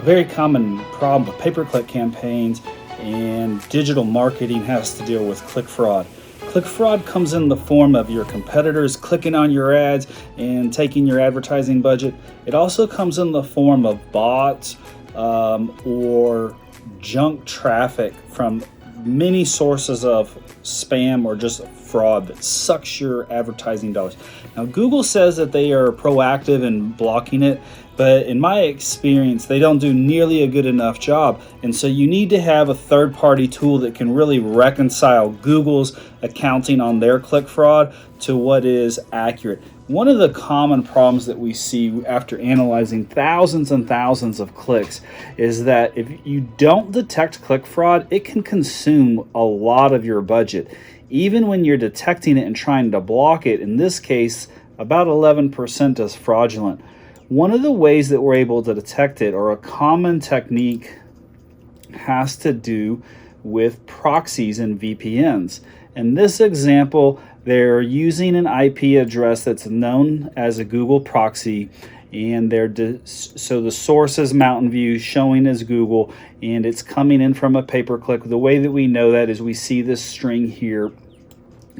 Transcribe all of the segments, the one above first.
very common problem with pay-per-click campaigns and digital marketing has to deal with click fraud. Click fraud comes in the form of your competitors clicking on your ads and taking your advertising budget. It also comes in the form of bots or junk traffic from many sources of spam or just fraud that sucks your advertising dollars. Now, Google says that they are proactive in blocking it, but in my experience, they don't do nearly a good enough job. And so you need to have a third-party tool that can really reconcile Google's accounting on their click fraud to what is accurate. One of the common problems that we see after analyzing thousands and thousands of clicks is that if you don't detect click fraud, it can consume a lot of your budget. Even when you're detecting it and trying to block it, in this case, about 11% is fraudulent. One of the ways that we're able to detect it, or a common technique, has to do with proxies and VPNs. In this example, they're using an IP address that's known as a Google proxy, and so the source is Mountain View, showing as Google, and it's coming in from a pay-per-click. The way that we know that is we see this string here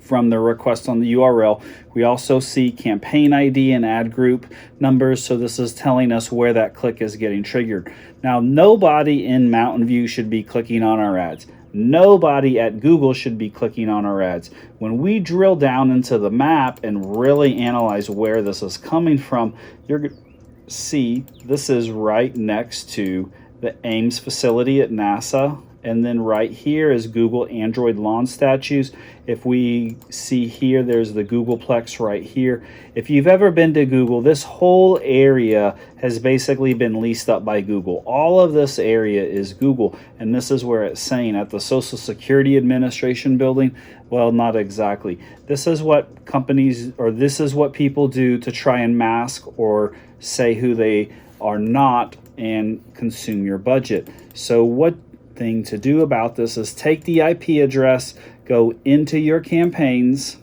from the request on the URL. We also see campaign ID and ad group numbers, so this is telling us where that click is getting triggered. Now, nobody in Mountain View should be clicking on our ads. Nobody at Google should be clicking on our ads. When we drill down into the map and really analyze where this is coming from, you're going to see this is right next to the Ames facility at NASA. And then right here is Google Android launch statues. If we see here, there's the Googleplex right here. If you've ever been to Google, this whole area has basically been leased up by Google. All of this area is Google, and this is where it's saying at the Social Security Administration building. Well, not exactly. This is what companies, or this is what people do to try and mask or say who they are not and consume your budget. So what thing to do about this is take the IP address, go into your campaigns,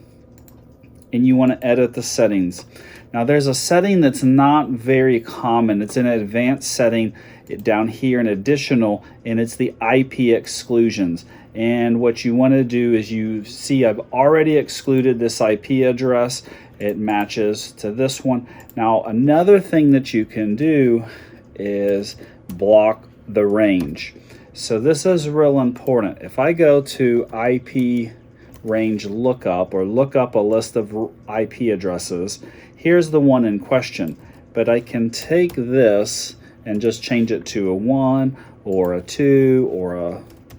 and you want to edit the settings. Now, there's a setting that's not very common. It's an advanced setting down here in additional, and it's the IP exclusions. And what you want to do is, you see I've already excluded this IP address. It matches to this one. Now, another thing that you can do is block the range. So this is real important. If I go to IP range lookup, or look up a list of IP addresses, here's the one in question. But I can take this and just change it to a 1 or a 2 or a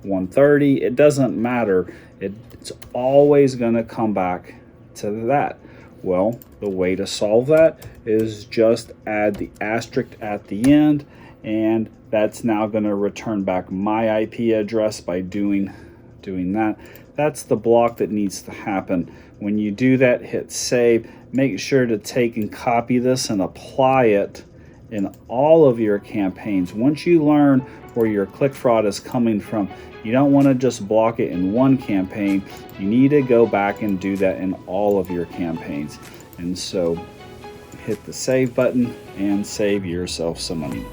130. It doesn't matter. It's always going to come back to that. Well, the way to solve that is just add the asterisk at the end, and that's now going to return back my IP address by doing that. That's the block that needs to happen. When you do that, hit save. Make sure to take and copy this and apply it in all of your campaigns. Once you learn where your click fraud is coming from, you don't want to just block it in one campaign. You need to go back and do that in all of your campaigns. And so hit the save button and save yourself some money.